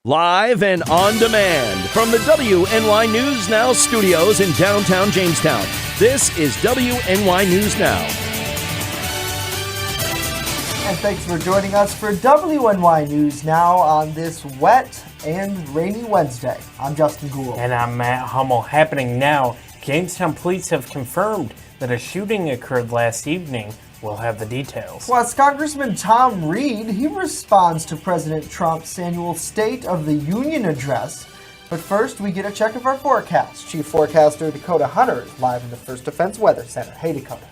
Live and on demand from the WNY News Now studios in downtown Jamestown. This is WNY News Now. And thanks for joining us for WNY News Now on this wet and rainy Wednesday. I'm Justin Gould. And I'm Matt Hummel. Happening now, Jamestown police have confirmed that a shooting occurred last evening. We'll have the details. Plus, Congressman Tom Reed, he responds to President Trump's annual State of the Union address. But first, we get a check of our forecast. Chief Forecaster Dakota Hunter is live in the First Defense Weather Center. Hey, Dakota.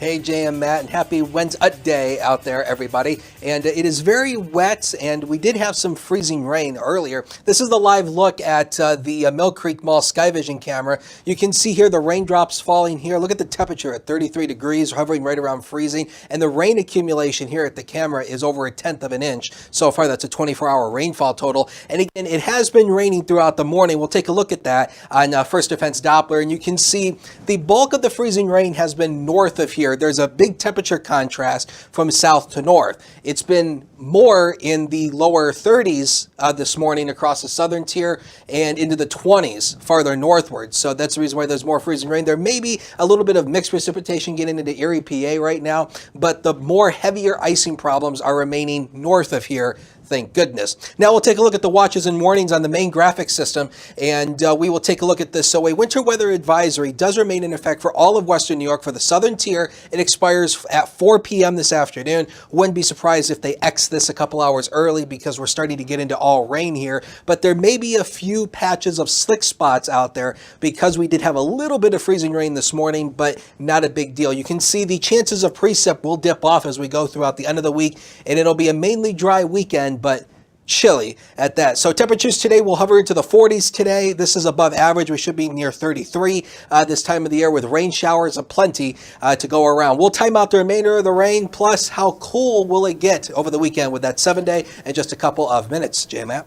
Hey, Jay and Matt, and happy Wednesday out there, everybody. And it is very wet, and we did have some freezing rain earlier. This is the live look at the Mill Creek Mall Sky Vision camera. You can see here the raindrops falling here. Look at the temperature at 33 degrees, hovering right around freezing. And the rain accumulation here at the camera is over 1/10 of an inch. So far, that's a 24-hour rainfall total. And again, it has been raining throughout the morning. We'll take a look at that on First Defense Doppler, and you can see the bulk of the freezing rain has been north of here. There's a big temperature contrast from south to north. It's been more in the lower 30s this morning across the southern tier and into the 20s farther northward. So that's the reason why there's more freezing rain. There may be a little bit of mixed precipitation getting into Erie, PA right now, but the more heavier icing problems are remaining north of here. Thank goodness. Now we'll take a look at the watches and warnings on the main graphic system, and we will take a look at this. So a winter weather advisory does remain in effect for all of Western New York for the southern tier. It expires at 4 p.m. this afternoon. Wouldn't be surprised if they X this a couple hours early because we're starting to get into all rain here, but there may be a few patches of slick spots out there because we did have a little bit of freezing rain this morning, but not a big deal. You can see the chances of precip will dip off as we go throughout the end of the week, and it'll be a mainly dry weekend, but chilly at that. So temperatures today will hover into the 40s today. This is above average. We should be near 33 this time of the year with rain showers aplenty to go around. We'll time out the remainder of the rain, plus how cool will it get over the weekend with that 7-day in just a couple of minutes. J-Map.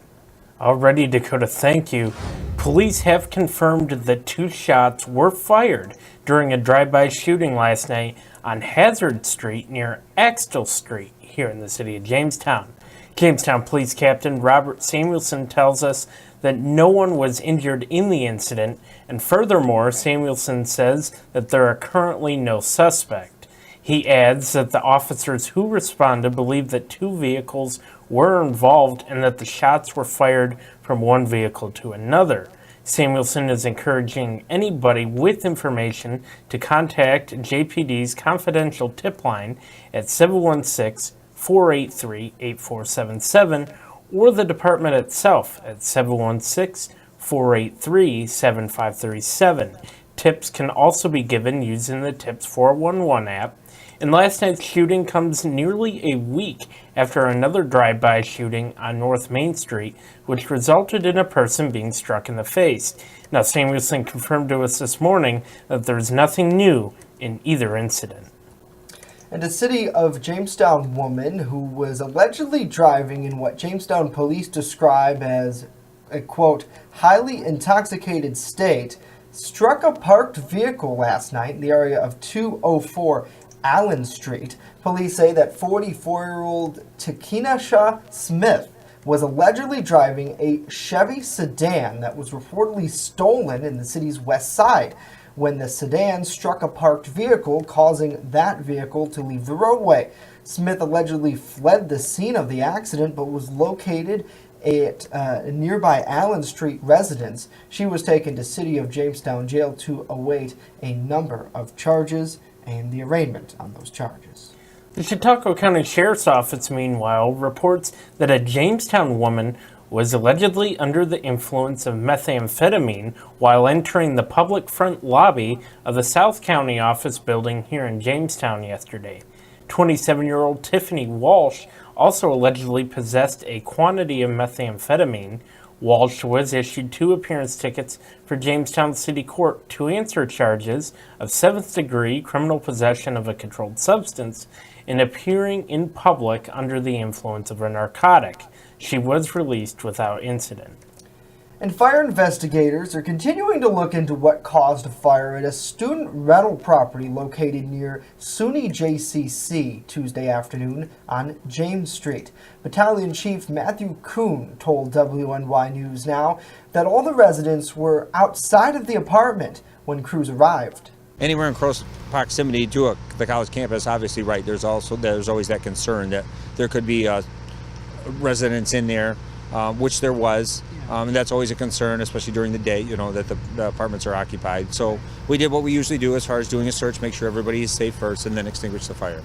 Alrighty, Dakota, thank you. Police have confirmed that 2 shots were fired during a drive-by shooting last night on Hazard Street near Axtell Street here in the city of Jamestown. Jamestown Police Captain Robert Samuelson tells us that no one was injured in the incident, and furthermore, Samuelson says that there are currently no suspect. He adds that the officers who responded believe that 2 vehicles were involved and that the shots were fired from one vehicle to another. Samuelson is encouraging anybody with information to contact JPD's confidential tip line at 716-483-8477 or the department itself at 716-483-7537. Tips can also be given using the Tips 411 app. And last night's shooting comes nearly a week after another drive-by shooting on North Main Street, which resulted in a person being struck in the face. Now, Samuelson confirmed to us this morning that there's nothing new in either incident. And a City of Jamestown woman who was allegedly driving in what Jamestown police describe as a, quote, highly intoxicated state, struck a parked vehicle last night in the area of 204 Allen Street. Police say that 44-year-old Takinasha Smith was allegedly driving a Chevy sedan that was reportedly stolen in the city's west side when the sedan struck a parked vehicle, causing that vehicle to leave the roadway. Smith allegedly fled the scene of the accident but was located at a nearby Allen Street residence. She was taken to City of Jamestown Jail to await a number of charges and the arraignment on those charges. The Chautauqua County Sheriff's Office, meanwhile, reports that a Jamestown woman was allegedly under the influence of methamphetamine while entering the public front lobby of the South County office building here in Jamestown yesterday. 27-year-old Tiffany Walsh also allegedly possessed a quantity of methamphetamine. Walsh was issued 2 appearance tickets for Jamestown City Court to answer charges of 7th-degree criminal possession of a controlled substance and appearing in public under the influence of a narcotic. She was released without incident. And fire investigators are continuing to look into what caused a fire at a student rental property located near SUNY JCC Tuesday afternoon on James Street. Battalion Chief Matthew Kuhn told WNY News Now that all the residents were outside of the apartment when crews arrived. Anywhere in close proximity to the college campus, obviously, right, there's always that concern that there could be residents in there, which there was. And that's always a concern, especially during the day, that the apartments are occupied. So we did what we usually do as far as doing a search, make sure everybody is safe first, and then extinguish the fire.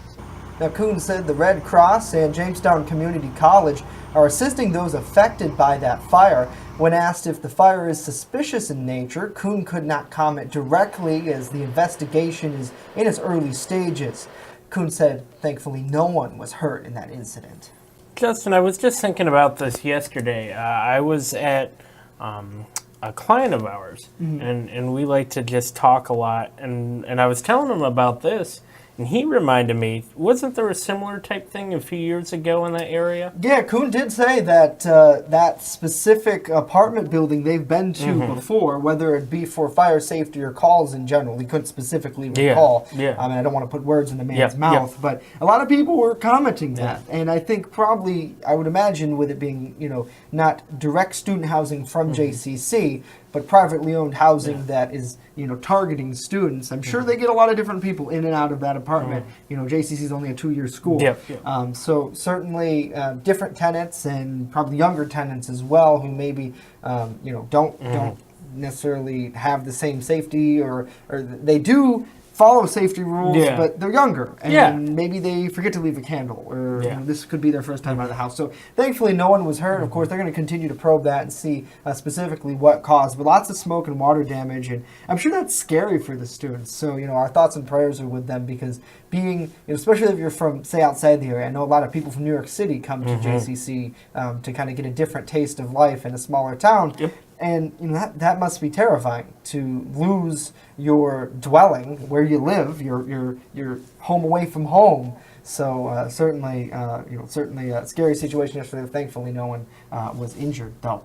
Now, Kuhn said the Red Cross and Jamestown Community College are assisting those affected by that fire. When asked if the fire is suspicious in nature, Kuhn could not comment directly as the investigation is in its early stages. Kuhn said, thankfully, no one was hurt in that incident. Justin, I was just thinking about this yesterday. I was at a client of ours, and we like to just talk a lot. And I was telling him about this, and he reminded me, wasn't there a similar type thing a few years ago in that area? Yeah, Kuhn did say that that specific apartment building they've been to before, whether it be for fire safety or calls in general, he couldn't specifically recall. Yeah. I mean, I don't want to put words in the man's mouth, but a lot of people were commenting that. And I think probably, I would imagine with it being, not direct student housing from JCC, but privately owned housing that is, targeting students. I'm sure they get a lot of different people in and out of that apartment. JCC is only a 2-year school. So certainly different tenants and probably younger tenants as well who maybe, don't necessarily have the same safety or they do follow safety rules, but they're younger, and maybe they forget to leave a candle, or this could be their first time out of the house. So thankfully, no one was hurt. Of course, they're going to continue to probe that and see specifically what caused, but lots of smoke and water damage, and I'm sure that's scary for the students. So, our thoughts and prayers are with them because being, especially if you're from, say, outside the area, I know a lot of people from New York City come to JCC to kind of get a different taste of life in a smaller town. And that must be terrifying to lose your dwelling where you live, your home away from home. So certainly a scary situation yesterday. Thankfully, no one was injured, though.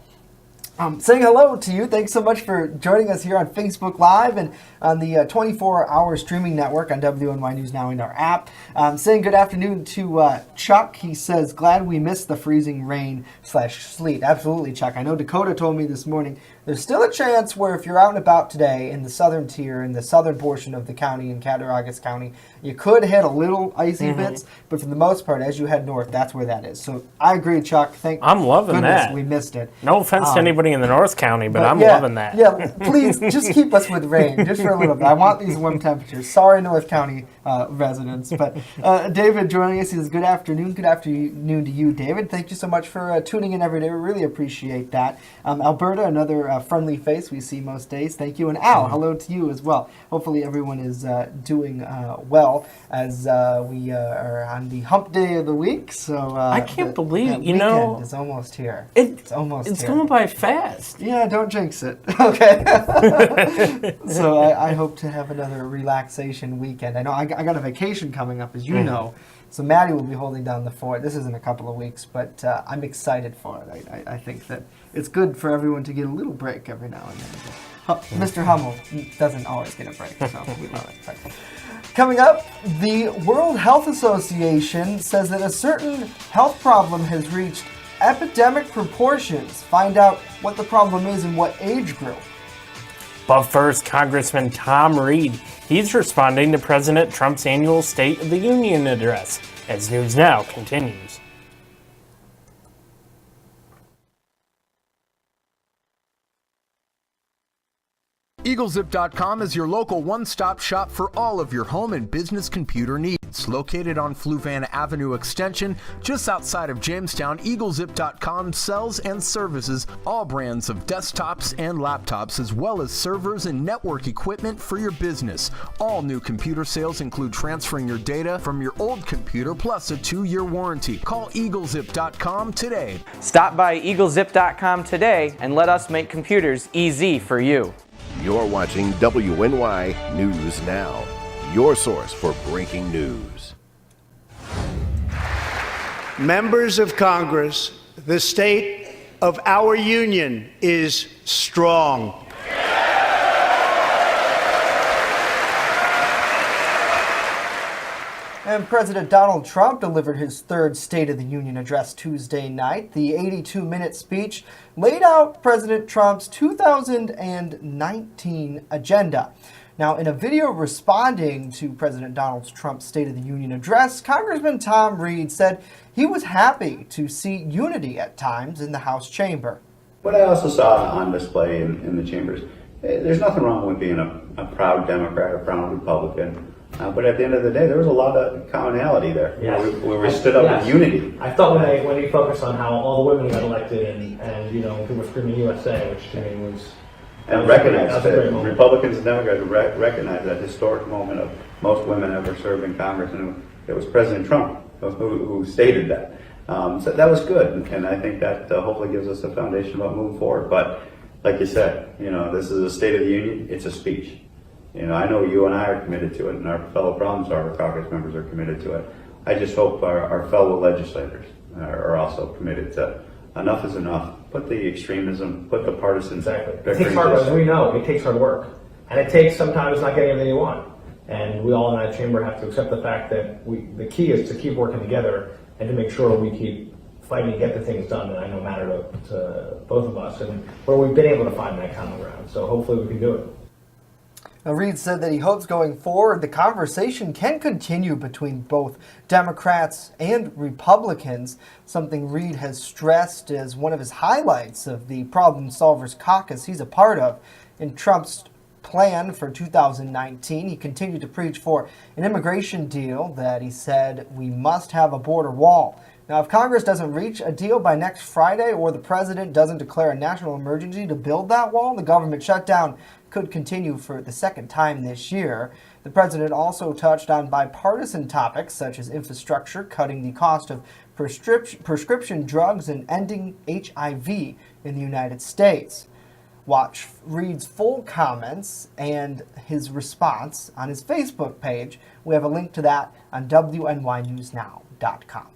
Saying hello to you. Thanks so much for joining us here on Facebook Live and on the 24-hour streaming network on WNY News Now in our app. Saying good afternoon to Chuck. He says, glad we missed the freezing rain/sleet. Absolutely, Chuck. I know Dakota told me this morning there's still a chance where if you're out and about today in the southern tier, in the southern portion of the county, in Cattaraugus County, you could hit a little icy bits, but for the most part, as you head north, that's where that is. So I agree, Chuck. I'm loving goodness that. We missed it. No offense to anybody in the North County, but I'm loving that. Yeah, please just keep us with rain just for a little bit. I want these warm temperatures. Sorry, North County residents. But David joining us. He says, good afternoon. Good afternoon to you, David. Thank you so much for tuning in every day. We really appreciate that. Alberta, another friendly face we see most days. Thank you. And Al, hello to you as well. Hopefully everyone is doing well as we are on the hump day of the week. So I can't believe, the weekend is almost here. It's almost It's here. going by fast. Yeah, don't jinx it. Okay. So I hope to have another relaxation weekend. I know I got a vacation coming up, as you know. So Maddie will be holding down the fort. This is in a couple of weeks, but I'm excited for it. I think that it's good for everyone to get a little break every now and then. Mr. Hummel doesn't always get a break, so we love it. But coming up, the World Health Association says that a certain health problem has reached epidemic proportions. Find out what the problem is and what age group. But first, Congressman Tom Reed. He's responding to President Trump's annual State of the Union address, as News Now continues. EagleZip.com is your local one-stop shop for all of your home and business computer needs. Located on Fluvan Avenue Extension, just outside of Jamestown, EagleZip.com sells and services all brands of desktops and laptops, as well as servers and network equipment for your business. All new computer sales include transferring your data from your old computer plus a 2-year warranty. Call EagleZip.com today. Stop by EagleZip.com today and let us make computers easy for you. You're watching WNY News Now, your source for breaking news. Members of Congress, the state of our union is strong. And President Donald Trump delivered his third State of the Union address Tuesday night. The 82-minute speech laid out President Trump's 2019 agenda. Now, in a video responding to President Donald Trump's State of the Union address, Congressman Tom Reed said he was happy to see unity at times in the House chamber. What I also saw on display in the chambers, there's nothing wrong with being a proud Democrat or proud Republican. But at the end of the day, there was a lot of commonality there. Yes. We stood up with unity. I thought when he focused on how all the women got elected and people were screaming USA, which to me was... And recognized that Republicans and Democrats recognized that historic moment of most women ever served in Congress, and it was President Trump who stated that. So that was good, and I think that hopefully gives us a foundation about moving forward. But like you said, this is a State of the Union. It's a speech. I know you and I are committed to it, and our fellow Problem Solver caucus members are committed to it. I just hope our fellow legislators are also committed to enough is enough. Put the extremism, put the partisan. Exactly. It takes hard work, as we know, it takes hard work. And it takes sometimes not getting everything you want. And we all in that chamber have to accept the fact that the key is to keep working together and to make sure we keep fighting to get the things done that I know matter to both of us, and where we've been able to find that common ground. So hopefully we can do it. Reed said that he hopes going forward the conversation can continue between both Democrats and Republicans, something Reed has stressed as one of his highlights of the Problem Solvers caucus he's a part of. In Trump's plan for 2019, he continued to preach for an immigration deal that he said we must have a border wall. Now, if Congress doesn't reach a deal by next Friday or the president doesn't declare a national emergency to build that wall, the government shutdown could continue for the second time this year. The president also touched on bipartisan topics such as infrastructure, cutting the cost of prescription drugs, and ending HIV in the United States. Watch Reed's full comments and his response on his Facebook page. We have a link to that on WNYNewsNow.com.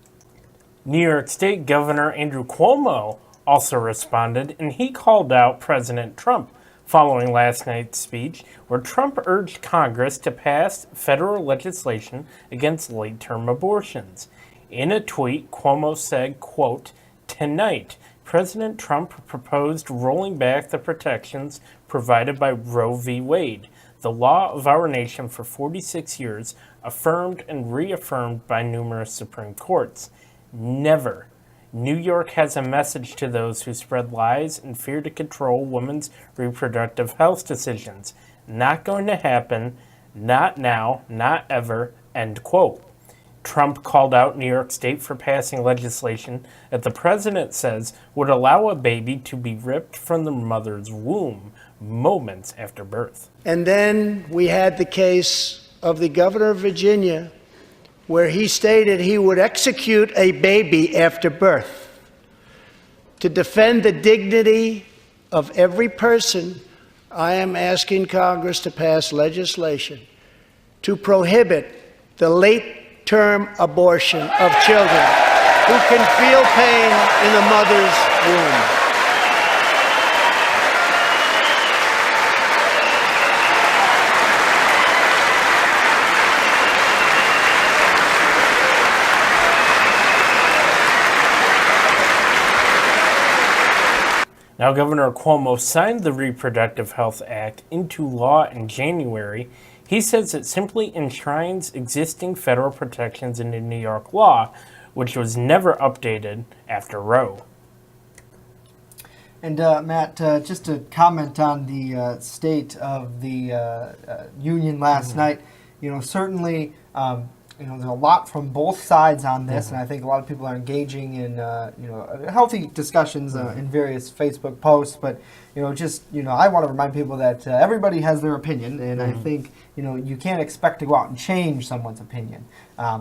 New York State Governor Andrew Cuomo also responded, and he called out President Trump following last night's speech, where Trump urged Congress to pass federal legislation against late-term abortions. In a tweet, Cuomo said, quote, "Tonight, President Trump proposed rolling back the protections provided by Roe v. Wade, the law of our nation for 46 years, affirmed and reaffirmed by numerous Supreme Courts. Never. New York has a message to those who spread lies and fear to control women's reproductive health decisions. Not going to happen. Not now. Not ever." End quote. Trump called out New York State for passing legislation that the president says would allow a baby to be ripped from the mother's womb moments after birth. And then we had the case of the governor of Virginia, where he stated he would execute a baby after birth. To defend the dignity of every person, I am asking Congress to pass legislation to prohibit the late-term abortion of children who can feel pain in the mother's womb. Now, Governor Cuomo signed the Reproductive Health Act into law in January. He says it simply enshrines existing federal protections into New York law, which was never updated after Roe. And Matt, just to comment on the state of the union last night, certainly there's a lot from both sides on this, and I think a lot of people are engaging in healthy discussions in various Facebook posts. But I want to remind people that everybody has their opinion, and I think you can't expect to go out and change someone's opinion.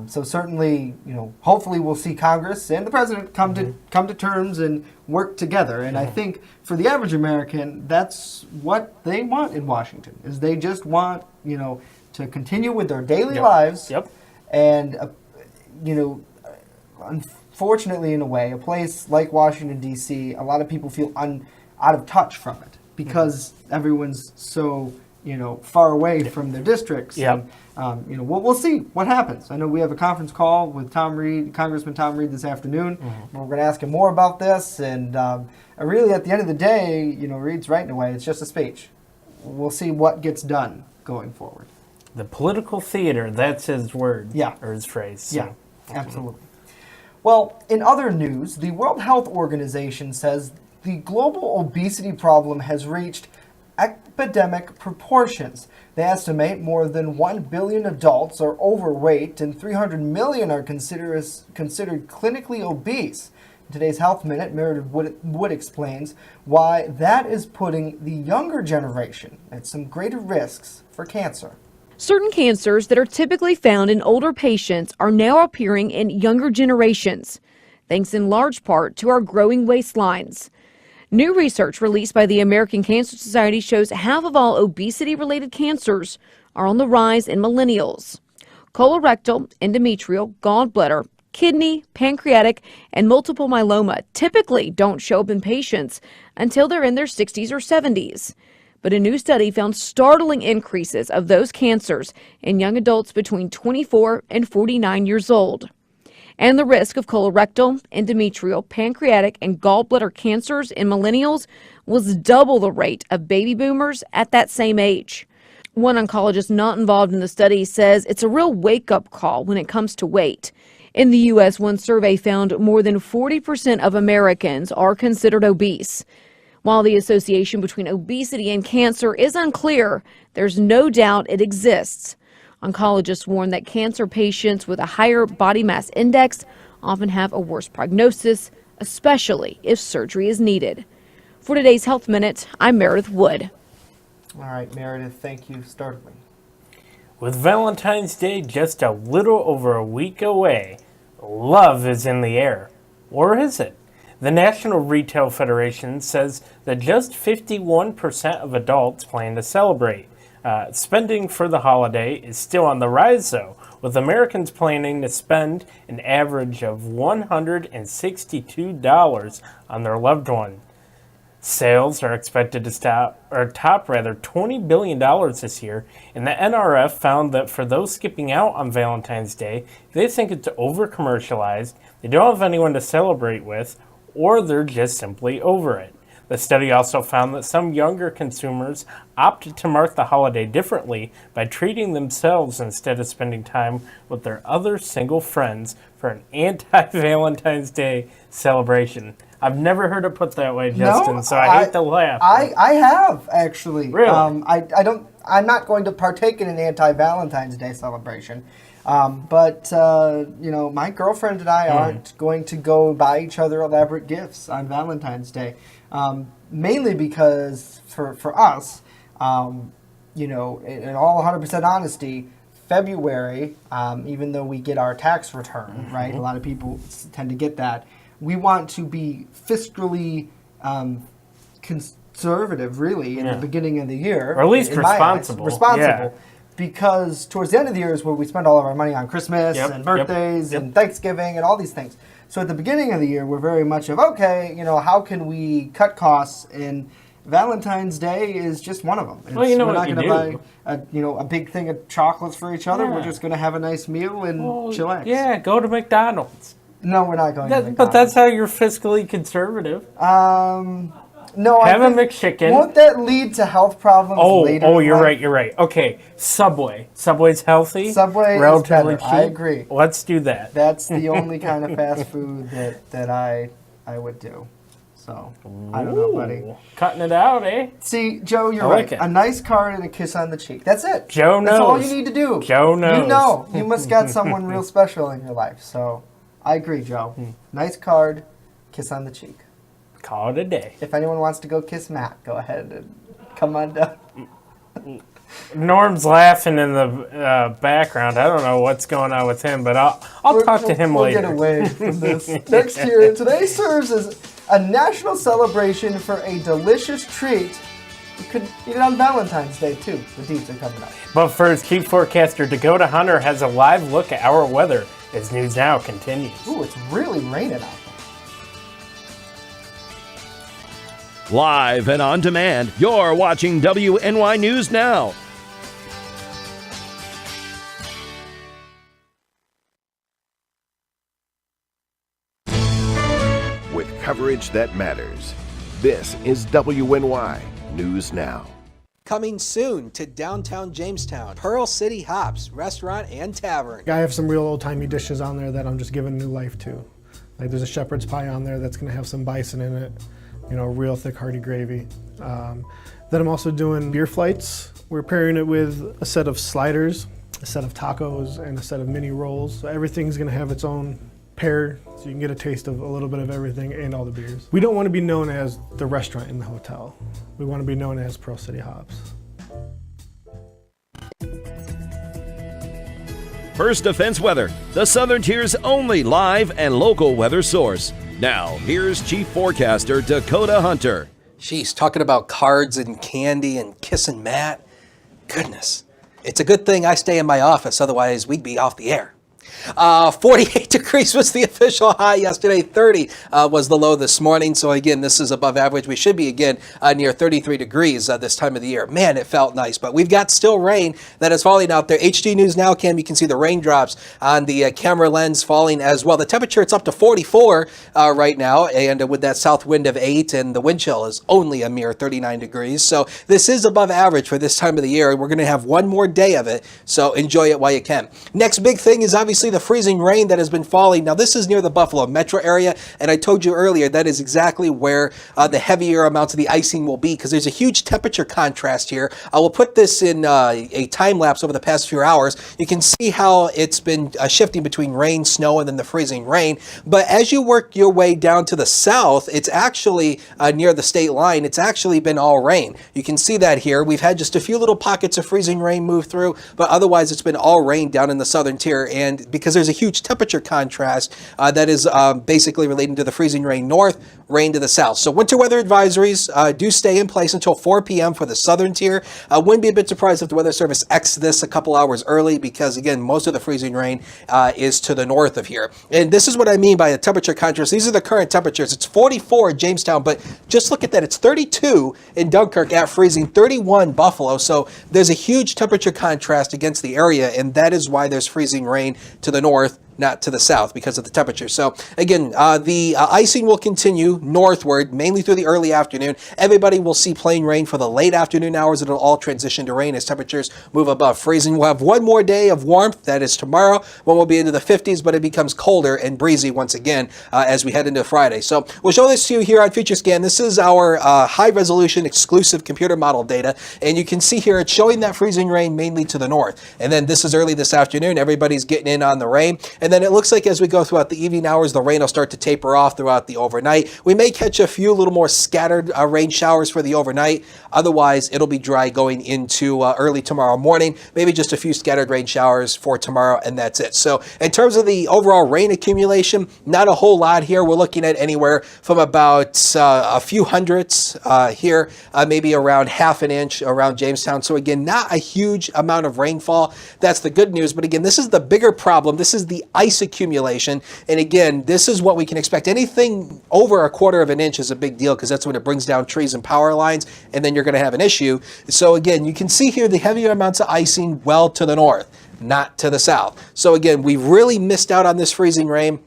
So certainly, hopefully we'll see Congress and the president come to terms and work together. And I think for the average American, that's what they want in Washington. Is they just want to continue with their daily lives. Yep. And fortunately, in a way, a place like Washington, D.C., a lot of people feel out of touch from it because everyone's so, far away from their districts. Yep. And, we'll see what happens. I know we have a conference call with Congressman Tom Reed this afternoon. We're going to ask him more about this. And really, at the end of the day, Reed's right in a way. It's just a speech. We'll see what gets done going forward. The political theater, that's his word. Yeah. Or his phrase. So. Yeah, absolutely. Well, in other news, the World Health Organization says the global obesity problem has reached epidemic proportions. They estimate more than 1 billion adults are overweight and 300 million are considered clinically obese. In today's Health Minute, Meredith Wood explains why that is putting the younger generation at some greater risks for cancer. Certain cancers that are typically found in older patients are now appearing in younger generations, thanks in large part to our growing waistlines. New research released by the American Cancer Society shows half of all obesity-related cancers are on the rise in millennials. Colorectal, endometrial, gallbladder, kidney, pancreatic, and multiple myeloma typically don't show up in patients until they're in their 60s or 70s. But a new study found startling increases of those cancers in young adults between 24 and 49 years old. And the risk of colorectal, endometrial, pancreatic, and gallbladder cancers in millennials was double the rate of baby boomers at that same age. One oncologist not involved in the study says it's a real wake-up call when it comes to weight. In the U.S., one survey found more than 40% of Americans are considered obese. While the association between obesity and cancer is unclear, there's no doubt it exists. Oncologists warn that cancer patients with a higher body mass index often have a worse prognosis, especially if surgery is needed. For today's Health Minute, I'm Meredith Wood. All right, Meredith, thank you. Startling. With Valentine's Day just a little over a week away, love is in the air. Or is it? The National Retail Federation says that just 51% of adults plan to celebrate. Spending for the holiday is still on the rise, though, with Americans planning to spend an average of $162 on their loved one. Sales are expected to top $20 billion this year, and the NRF found that for those skipping out on Valentine's Day, they think it's over-commercialized, they don't have anyone to celebrate with, or they're just simply over it. The study also found that some younger consumers opted to mark the holiday differently by treating themselves instead of spending time with their other single friends for an anti-Valentine's Day celebration. I've never heard it put that way, Justin, No, so I hate to laugh. I have, actually. Really? I'm not going to partake in an anti-Valentine's Day celebration. But my girlfriend and I aren't going to go buy each other elaborate gifts on Valentine's Day. Mainly because for us, in all 100% honesty, February, even though we get our tax return, right? A lot of people tend to get that. We want to be fiscally conservative, really, in the beginning of the year. Or at least responsible. Responsible. Yeah. Because towards the end of the year is where we spend all of our money on Christmas and birthdays and Thanksgiving and all these things. So at the beginning of the year, we're very much of, okay, how can we cut costs? And Valentine's Day is just one of them. Well, you know we're what not you going do. to buy a big thing of chocolates for each other. We're just going to have a nice meal and chillax. Yeah, go to McDonald's. No, we're not going to McDonald's. But that's how you're fiscally conservative. No, have a McChicken. Won't that lead to health problems later? Oh, you're right. Okay, Subway. Subway's healthy. Subway relatively is better. cheap. I agree. Let's do that. That's the only kind of fast food that I would do. So I don't know, buddy. Cutting it out, eh? See, Joe, you're right. A nice card and a kiss on the cheek. That's it. Joe knows. That's all you need to do. Joe knows. You know. You must got someone real special in your life. So I agree, Joe. Nice card, kiss on the cheek. Call it a day. If anyone wants to go kiss Matt, go ahead and come on down. Norm's laughing in the background. I don't know what's going on with him, but I'll talk to him later. We'll get away from this. Next year, today serves as a national celebration for a delicious treat. You could eat it on Valentine's Day, too. The deets are coming up. But first, Keep forecaster Dakota Hunter has a live look at our weather. as News Now continues. Ooh, it's really raining out there. Live and on demand, you're watching WNY News Now. With coverage that matters, this is WNY News Now. Coming soon to downtown Jamestown, Pearl City Hops Restaurant and Tavern. I have some real old-timey dishes on there that I'm just giving new life to. Like there's a shepherd's pie on there that's gonna have some bison in it, you know, real thick hearty gravy. Then I'm also doing beer flights. We're pairing it with a set of sliders, a set of tacos, and a set of mini rolls. So everything's gonna have its own pair, so you can get a taste of a little bit of everything and all the beers. We don't want to be known as the restaurant in the hotel. We want to be known as Pearl City Hops. First Defense Weather, the Southern Tier's only live and local weather source. Now, here's Chief Forecaster Dakota Hunter. She's talking about cards and candy and kissing Matt. Goodness. It's a good thing I stay in my office, otherwise we'd be off the air. 48 degrees was the official high yesterday. 30 was the low this morning. So again, this is above average. We should be again near 33 degrees this time of the year. Man, it felt nice, but we've got still rain that is falling out there. HD News Now, Cam, you can see the raindrops on the camera lens falling as well. The temperature, it's up to 44 right now, and with that south wind of 8, and the wind chill is only a mere 39 degrees. So this is above average for this time of the year. We're going to have one more day of it, so enjoy it while you can. Next big thing is obviously the freezing rain that has been falling. Now this is near the Buffalo metro area, and I told you earlier that is exactly where the heavier amounts of the icing will be, because there's a huge temperature contrast here. I will put this in a time lapse over the past few hours. You can see how it's been shifting between rain, snow, and then the freezing rain. But as you work your way down to the south, it's actually near the state line. It's actually been all rain. You can see that here. We've had just a few little pockets of freezing rain move through, but otherwise it's been all rain down in the southern tier. And because there's a huge temperature contrast that is basically relating to the freezing rain north, rain to the south. So winter weather advisories do stay in place until 4 p.m. for the southern tier. Wouldn't be a bit surprised if the Weather Service X this a couple hours early, because again, most of the freezing rain is to the north of here. And this is what I mean by a temperature contrast. These are the current temperatures. It's 44 in Jamestown, but just look at that. It's 32 in Dunkirk at freezing, 31 Buffalo. So there's a huge temperature contrast against the area, and that is why there's freezing rain to the north, not to the south, because of the temperature. So again, the icing will continue northward, mainly through the early afternoon. Everybody will see plain rain for the late afternoon hours. It'll all transition to rain as temperatures move above freezing. We'll have one more day of warmth. That is tomorrow, when we'll be into the 50s, but it becomes colder and breezy once again as we head into Friday. So we'll show this to you here on FutureScan. This is our high-resolution exclusive computer model data, and you can see here it's showing that freezing rain mainly to the north. And then this is early this afternoon. Everybody's getting in on the rain. And then it looks like as we go throughout the evening hours, the rain will start to taper off throughout the overnight. We may catch a few little more scattered rain showers for the overnight. Otherwise, it'll be dry going into early tomorrow morning. Maybe just a few scattered rain showers for tomorrow, and that's it. So in terms of the overall rain accumulation, not a whole lot here. We're looking at anywhere from about a few hundredths here, maybe around half an inch around Jamestown. So again, not a huge amount of rainfall. That's the good news. But again, this is the bigger problem. This is the ice accumulation. And again, this is what we can expect. Anything over a quarter of an inch is a big deal, because that's when it brings down trees and power lines, and then you're going to have an issue. So again, you can see here the heavier amounts of icing well to the north, not to the south. So again, we really missed out on this freezing rain,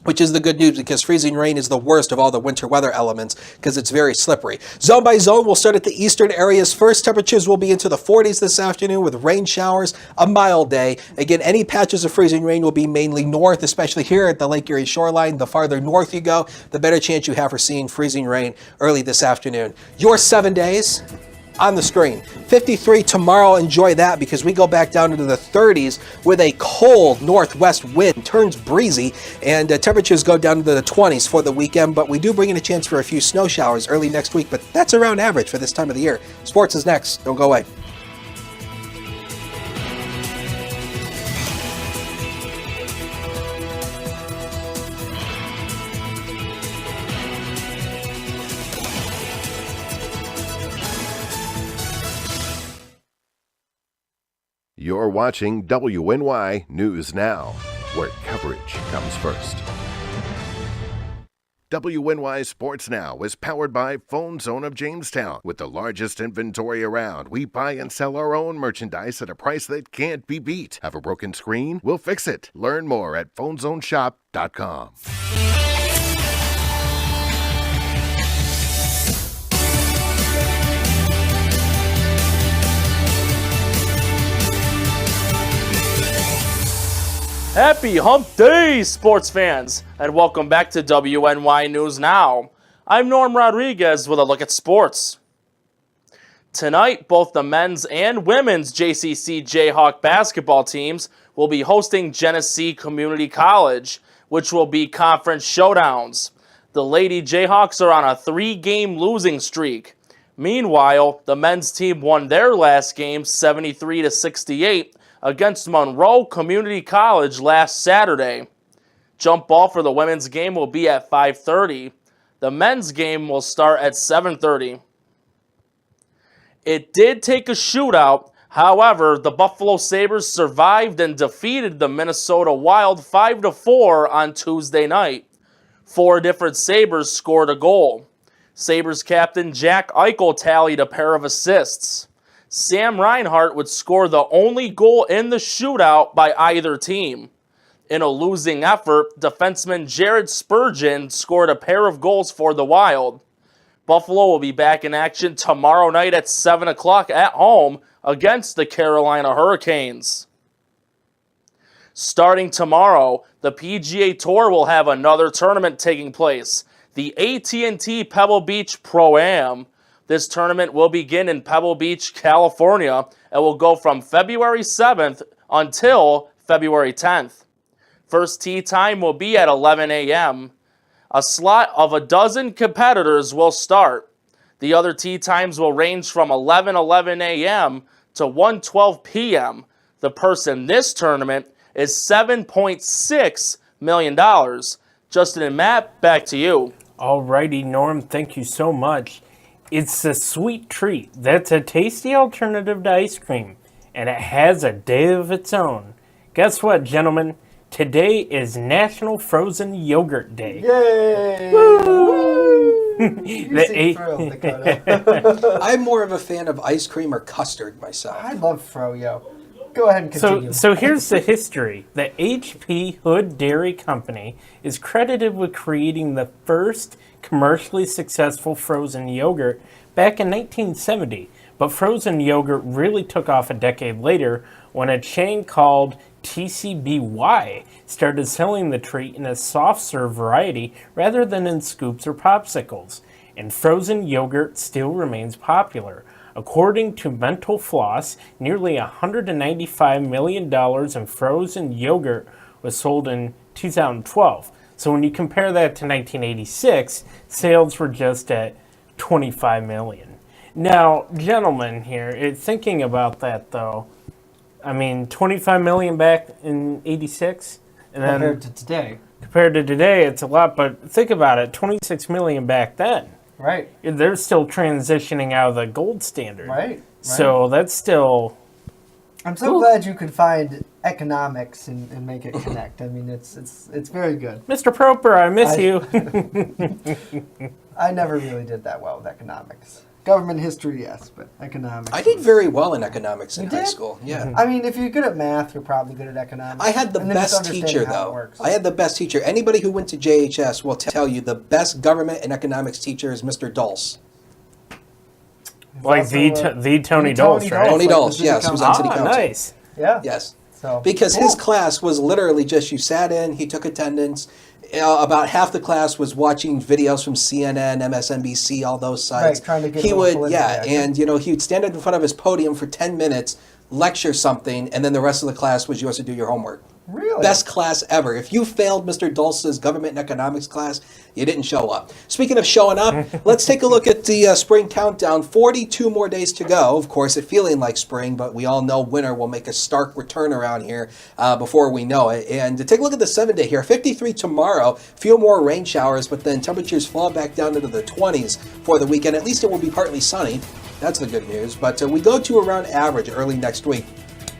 which is the good news, because freezing rain is the worst of all the winter weather elements, because it's very slippery. Zone by zone, we'll start at the eastern areas first. Temperatures will be into the 40s this afternoon with rain showers, a mild day. Again, any patches of freezing rain will be mainly north, especially here at the Lake Erie shoreline. The farther north you go, the better chance you have for seeing freezing rain early this afternoon. Your 7 days on the screen. 53 tomorrow. Enjoy that, because we go back down into the 30s with a cold northwest wind. Turns breezy, and temperatures go down to the 20s for the weekend, but we do bring in a chance for a few snow showers early next week, but that's around average for this time of the year. Sports is next. Don't go away. You're watching WNY News Now. where coverage comes first. WNY Sports Now is powered by Phone Zone of Jamestown. With the largest inventory around, we buy and sell our own merchandise at a price that can't be beat. Have a broken screen? We'll fix it. Learn more at phonezoneshop.com. Happy Hump Day, sports fans, and welcome back to WNY News Now. I'm Norm Rodriguez with a look at sports. Tonight, both the men's and women's JCC Jayhawk basketball teams will be hosting Genesee Community College, which will be conference showdowns. The Lady Jayhawks are on a 3-game losing streak. Meanwhile, the men's team won their last game 73-68 against Monroe Community College last Saturday. Jump ball for the women's game will be at 5:30. The men's game will start at 7:30. It did take a shootout. However, the Buffalo Sabres survived and defeated the Minnesota Wild 5-4 on Tuesday night. 4 different Sabres scored a goal. Sabres captain Jack Eichel tallied a pair of assists. Sam Reinhart would score the only goal in the shootout by either team. In a losing effort, defenseman Jared Spurgeon scored a pair of goals for the Wild. Buffalo will be back in action tomorrow night at 7 o'clock at home against the Carolina Hurricanes. Starting tomorrow, the PGA Tour will have another tournament taking place, the AT&T Pebble Beach Pro-Am. This tournament will begin in Pebble Beach, California, and will go from February 7th until February 10th. First tee time will be at 11 a.m. A slot of a dozen competitors will start. The other tee times will range from 11 a.m. to 1:12 p.m. The purse in this tournament is $7.6 million. Justin and Matt, back to you. Alrighty, Norm, thank you so much. It's a sweet treat that's a tasty alternative to ice cream, and it has a day of its own. Guess what, gentlemen? Today is National Frozen Yogurt Day. Yay! Woo! You seem thrilled, Dakota. I'm more of a fan of ice cream or custard myself. I love froyo. Go ahead and continue. So here's the history. The H.P. Hood Dairy Company is credited with creating the first commercially successful frozen yogurt back in 1970. But frozen yogurt really took off a decade later when a chain called TCBY started selling the treat in a soft serve variety rather than in scoops or popsicles. And frozen yogurt still remains popular. According to Mental Floss, nearly $195 million in frozen yogurt was sold in 2012. So when you compare that to 1986, sales were just at $25 million. Now, gentlemen here, thinking about that though, I mean, $25 million back in 86? And compared to today. Compared to today, it's a lot, but think about it, $26 million back then. Right. They're still transitioning out of the gold standard. Right. So that's still... I'm so glad you could find economics and make it connect. I mean, it's very good. Mr. Proper, I miss you. I never really did that well with economics. Government history, yes, but economics. I did very well in economics in high school. Yeah. I mean, if you're good at math, you're probably good at economics. I had the best teacher, though. I had the best teacher. Anybody who went to JHS will tell you the best government and economics teacher is Mr. Dulce. Like the Tony Dulce, right? Tony Dulce, yes, who was on City Council. Nice. Yeah. Yes. So because his class was literally just you sat in, he took attendance. About half the class was watching videos from CNN, MSNBC, all those sites. Right, trying to get he would, political and he would stand in front of his podium for 10 minutes, lecture something, and then the rest of the class was yours to do your homework. Really? Best class ever. If you failed Mr. Dulce's government and economics class, you didn't show up. Speaking of showing up, let's take a look at the spring countdown. 42 more days to go. Of course, it feeling like spring, but we all know winter will make a stark return around here before we know it. And to take a look at the 7-day here, 53 tomorrow, few more rain showers, but then temperatures fall back down into the 20s for the weekend. At least it will be partly sunny. That's the good news. But we go to around average early next week.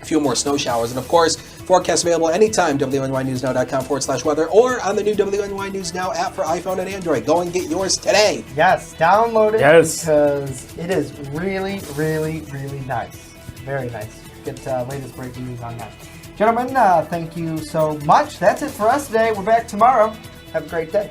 A few more snow showers. And of course, Forecast available anytime, WNYNewsNow.com/weather, or on the new WNY News Now app for iPhone and Android. Go and get yours today. Yes, download it Yes. because it is really, really, really nice. Very nice. Get latest breaking news on that. Gentlemen, thank you so much. That's it for us today. We're back tomorrow. Have a great day.